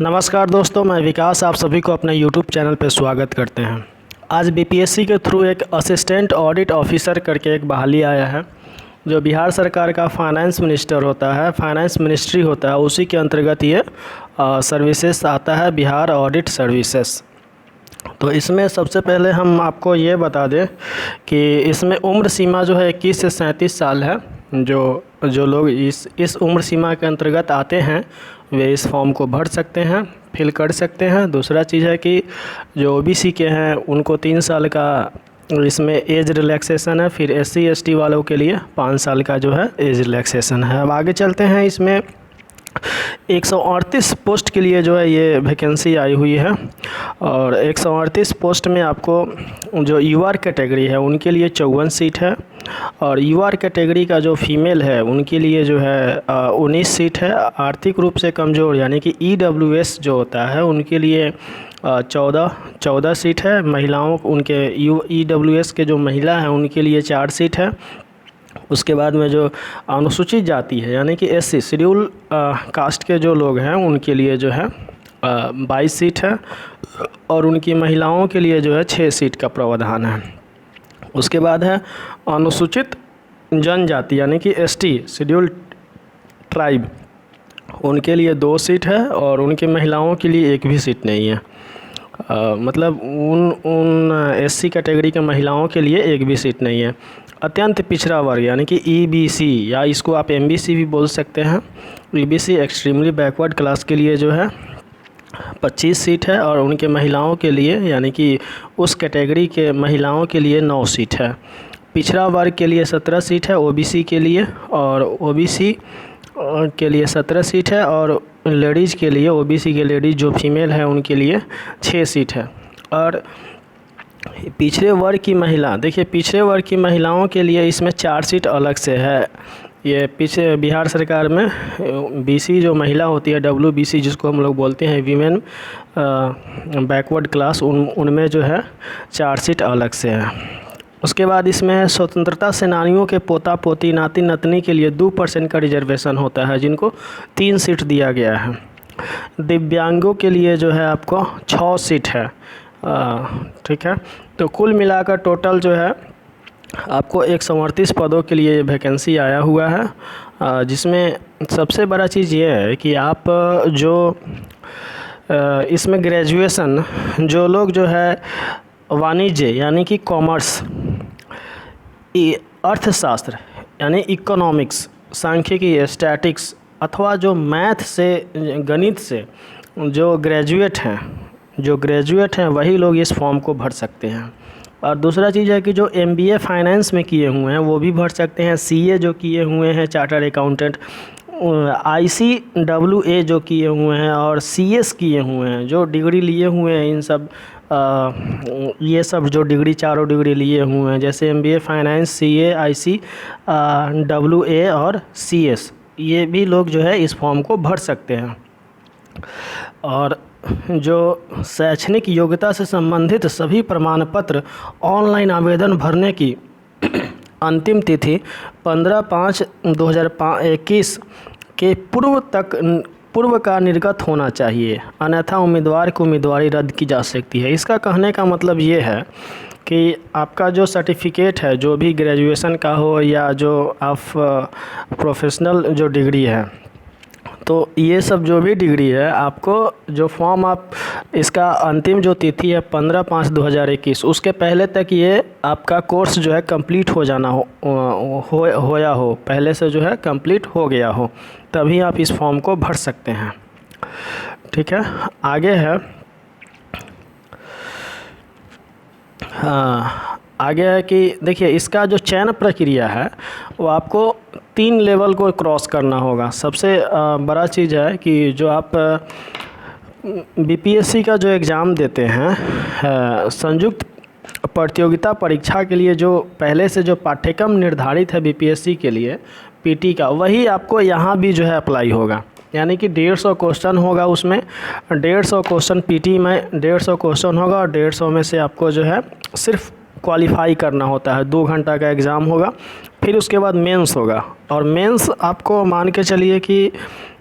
नमस्कार दोस्तों, मैं विकास आप सभी को अपने YouTube चैनल पर स्वागत करते हैं। आज बीपीएससी के थ्रू एक असिस्टेंट ऑडिट ऑफिसर करके एक बहाली आया है, जो बिहार सरकार का फाइनेंस मिनिस्टर होता है, फाइनेंस मिनिस्ट्री होता है, उसी के अंतर्गत ये सर्विसेज आता है, बिहार ऑडिट सर्विसेज। तो इसमें सबसे पहले हम आपको ये बता दें कि इसमें उम्र सीमा जो है 21 से 37 साल है। जो लोग इस उम्र सीमा के अंतर्गत आते हैं वे इस फॉर्म को भर सकते हैं, फिल कर सकते हैं। दूसरा चीज़ है कि जो ओबीसी के हैं उनको 3 साल का इसमें एज रिलैक्सेशन है। फिर SC ST वालों के लिए 5 साल का जो है एज रिलैक्सेशन है। अब आगे चलते हैं। इसमें 138 पोस्ट के लिए जो है ये वैकेंसी आई हुई है, और 138 पोस्ट में आपको जो UR कैटेगरी है उनके लिए 54 सीट है, और UR कैटेगरी का जो फीमेल है उनके लिए जो है 19 सीट है। आर्थिक रूप से कमज़ोर यानी कि EWS जो होता है उनके लिए 14 सीट है। महिलाओं उनके EWS के जो महिला हैं उनके लिए 4 सीट है। उसके बाद में जो अनुसूचित जाति है यानी कि SC शेड्यूल कास्ट के जो लोग हैं उनके लिए जो है 22 सीट है, और उनकी महिलाओं के लिए जो है 6 सीट का प्रावधान है। उसके बाद है अनुसूचित जनजाति यानी कि ST शेड्यूल ट्राइब, उनके लिए 2 सीट है, और उनकी महिलाओं के लिए 1 भी सीट नहीं है। मतलब उन SC कैटेगरी के महिलाओं के लिए 1 भी सीट नहीं है। अत्यंत पिछड़ा वर्ग यानी कि EBC या इसको आप MBC भी बोल सकते हैं। EBC एक्सट्रीमली बैकवर्ड क्लास के लिए जो है 25 सीट है, और उनके महिलाओं के लिए यानी कि उस कैटेगरी के महिलाओं के लिए 9 सीट है। पिछड़ा वर्ग के लिए 17 सीट है OBC के लिए, और OBC के लिए 17 सीट है, और लेडीज़ के लिए OBC के लेडीज़ जो फीमेल है उनके लिए 6 सीट है। और पिछड़े वर्ग की महिला, देखिए पिछड़े वर्ग की महिलाओं के लिए इसमें 4 सीट अलग से है। ये पीछे बिहार सरकार में BC जो महिला होती है WBC जिसको हम लोग बोलते हैं वीमेन बैकवर्ड क्लास, उनमें जो है 4 सीट अलग से है। उसके बाद इसमें स्वतंत्रता सेनानियों के पोता पोती नाती नतनी के लिए 2% का रिजर्वेशन होता है, जिनको 3 सीट दिया गया है। दिव्यांगों के लिए जो है आपको 6 सीट है। ठीक है, तो कुल मिलाकर टोटल जो है आपको 138 पदों के लिए वैकेंसी आया हुआ है, जिसमें सबसे बड़ा चीज़ ये है कि आप जो इसमें ग्रेजुएशन जो लोग जो है वाणिज्य यानी कि कॉमर्स, अर्थशास्त्र यानी इकोनॉमिक्स, सांख्यिकी, स्टैटिक्स, अथवा जो मैथ से गणित से जो ग्रेजुएट हैं वही लोग इस फॉर्म को भर सकते हैं। और दूसरा चीज़ है कि जो MBA फाइनेंस में किए हुए हैं वो भी भर सकते हैं। CA जो किए हुए हैं चार्टर्ड अकाउंटेंट, ICAA जो किए हुए हैं, और CS किए हुए हैं जो डिग्री लिए हुए हैं, इन सब ये सब जो डिग्री चारों डिग्री लिए हुए हैं जैसे MBA फाइनेंस, CA, ICAA और CS, ये भी लोग जो है इस फॉर्म को भर सकते हैं। और जो शैक्षणिक योग्यता से संबंधित सभी प्रमाण पत्र ऑनलाइन आवेदन भरने की अंतिम तिथि 15/5/2021 के पूर्व का निर्गत होना चाहिए, अन्यथा उम्मीदवार की उम्मीदवारी रद्द की जा सकती है। इसका कहने का मतलब ये है कि आपका जो सर्टिफिकेट है, जो भी ग्रेजुएशन का हो या जो आप प्रोफेशनल जो डिग्री है, तो ये सब जो भी डिग्री है आपको जो फॉर्म आप इसका अंतिम जो तिथि है 15/5/2021, उसके पहले तक ये आपका कोर्स जो है कंप्लीट हो जाना हो पहले से जो है कंप्लीट हो गया हो, तभी आप इस फॉर्म को भर सकते हैं। ठीक है, आगे है आगे है कि देखिए इसका जो चयन प्रक्रिया है वो आपको 3 लेवल को क्रॉस करना होगा। सबसे बड़ा चीज़ है कि जो आप BPSC का जो एग्ज़ाम देते हैं संयुक्त प्रतियोगिता परीक्षा के लिए, जो पहले से जो पाठ्यक्रम निर्धारित है BPSC के लिए PT का, वही आपको यहाँ भी जो है अप्लाई होगा। यानी कि 150 क्वेश्चन होगा, उसमें 150 क्वेश्चन PT में 150 क्वेश्चन होगा, और 150 में से आपको जो है सिर्फ क्वालिफाई करना होता है। 2 घंटा का एग्ज़ाम होगा, फिर उसके बाद मेंस होगा, और मेंस आपको मान के चलिए कि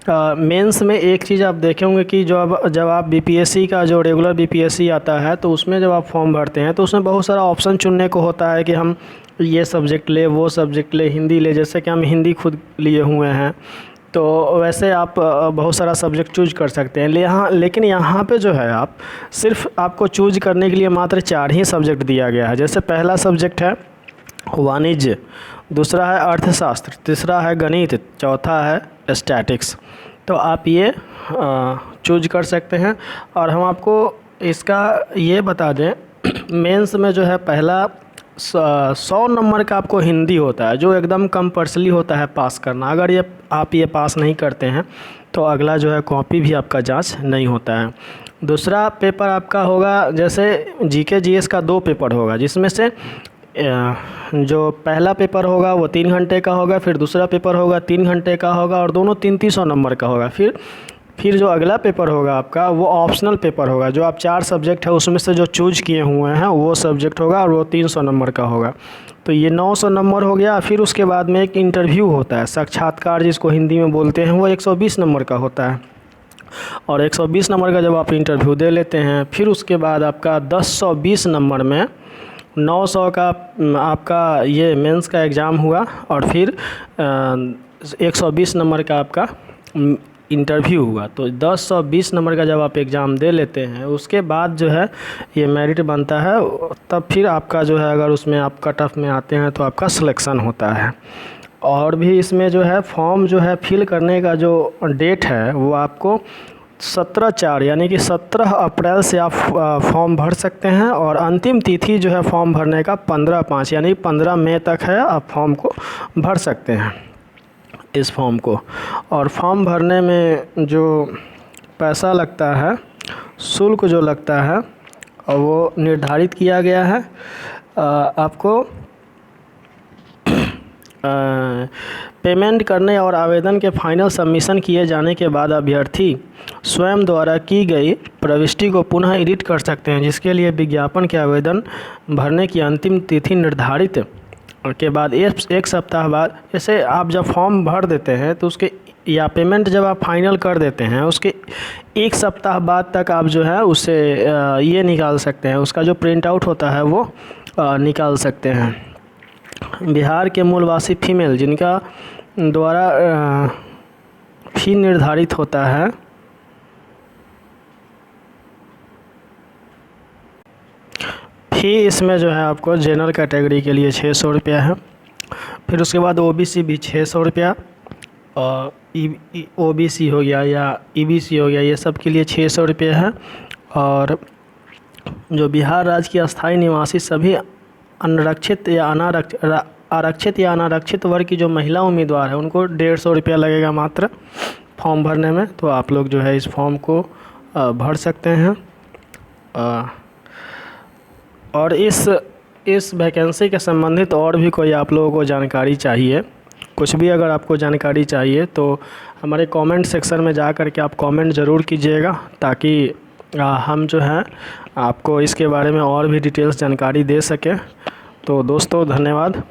मेंस में एक चीज़ आप देखे होंगे कि जब आप बीपीएससी का जो रेगुलर बीपीएससी आता है तो उसमें जब आप फॉर्म भरते हैं तो उसमें बहुत सारा ऑप्शन चुनने को होता है कि हम ये सब्जेक्ट ले, वो सब्जेक्ट ले, हिंदी ले। जैसे कि हम हिंदी खुद लिए हुए हैं तो वैसे आप बहुत सारा सब्जेक्ट चूज कर सकते हैं। लेकिन यहाँ पे जो है आप सिर्फ आपको चूज करने के लिए मात्र 4 ही सब्जेक्ट दिया गया है। जैसे पहला सब्जेक्ट है वाणिज्य, दूसरा है अर्थशास्त्र, तीसरा है गणित, चौथा है स्टैटिक्स। तो आप ये चूज कर सकते हैं। और हम आपको इसका ये बता दें, मेंस में जो है पहला 100 नंबर का आपको हिंदी होता है जो एकदम कंपल्सरी होता है पास करना। अगर आप ये पास नहीं करते हैं तो अगला जो है कॉपी भी आपका जांच नहीं होता है। दूसरा पेपर आपका होगा, जैसे जीके जीएस का 2 पेपर होगा, जिसमें से जो पहला पेपर होगा वो 3 घंटे का होगा, फिर दूसरा पेपर होगा 3 घंटे का होगा और दोनों 300 नंबर का होगा। फिर जो अगला पेपर होगा आपका वो ऑप्शनल पेपर होगा, जो आप 4 सब्जेक्ट है उसमें से जो चूज किए हुए हैं वो सब्जेक्ट होगा और वो 300 नंबर का होगा। तो ये 900 नंबर हो गया। फिर उसके बाद में एक इंटरव्यू होता है, साक्षात्कार जिसको हिंदी में बोलते हैं, वो 120 नंबर का होता है। और 120 नंबर का जब आप इंटरव्यू दे लेते हैं फिर उसके बाद आपका 1020 नंबर में 900 का आपका ये मेंस का एग्ज़ाम हुआ और फिर 120 नंबर का आपका इंटरव्यू हुआ। तो 1020 नंबर का जब आप एग्ज़ाम दे लेते हैं उसके बाद जो है ये मेरिट बनता है। तब फिर आपका जो है अगर उसमें आप कट ऑफ में आते हैं तो आपका सिलेक्शन होता है। और भी इसमें जो है फॉर्म जो है फिल करने का जो डेट है वो आपको 17/4 यानी कि 17 अप्रैल से आप फॉर्म भर सकते हैं। और अंतिम तिथि जो है फॉर्म भरने का 15/5 यानी 15 मई तक है, आप फॉर्म को भर सकते हैं इस फॉर्म को। और फॉर्म भरने में जो पैसा लगता है, शुल्क जो लगता है वो निर्धारित किया गया है। आपको पेमेंट करने और आवेदन के फाइनल सबमिशन किए जाने के बाद अभ्यर्थी स्वयं द्वारा की गई प्रविष्टि को पुनः एडिट कर सकते हैं, जिसके लिए विज्ञापन के आवेदन भरने की अंतिम तिथि निर्धारित के बाद एक सप्ताह बाद, जैसे आप जब फॉर्म भर देते हैं तो उसके या पेमेंट जब आप फाइनल कर देते हैं उसके 1 सप्ताह बाद तक आप जो है उससे ये निकाल सकते हैं, उसका जो प्रिंट आउट होता है वो निकाल सकते हैं। बिहार के मूलवासी फीमेल जिनका द्वारा फी निर्धारित होता है, फी इसमें जो है आपको जनरल कैटेगरी के लिए 600 रुपया है। फिर उसके बाद ओबीसी भी 600 रुपया, और ओबीसी हो गया या ईबीसी हो गया, ये सब के लिए 600 रुपये है। और जो बिहार राज्य के अस्थायी निवासी सभी आरक्षित या अनारक्षित वर्ग की जो महिला उम्मीदवार है उनको 150 रुपया लगेगा मात्र फॉर्म भरने में। तो आप लोग जो है इस फॉर्म को भर सकते हैं। और इस वैकेंसी के संबंधित और भी कोई आप लोगों को जानकारी चाहिए, कुछ भी अगर आपको जानकारी चाहिए तो हमारे कमेंट सेक्शन में जा कर के आप कमेंट ज़रूर कीजिएगा, ताकि हम जो है आपको इसके बारे में और भी डिटेल्स जानकारी दे सकें। तो दोस्तों धन्यवाद।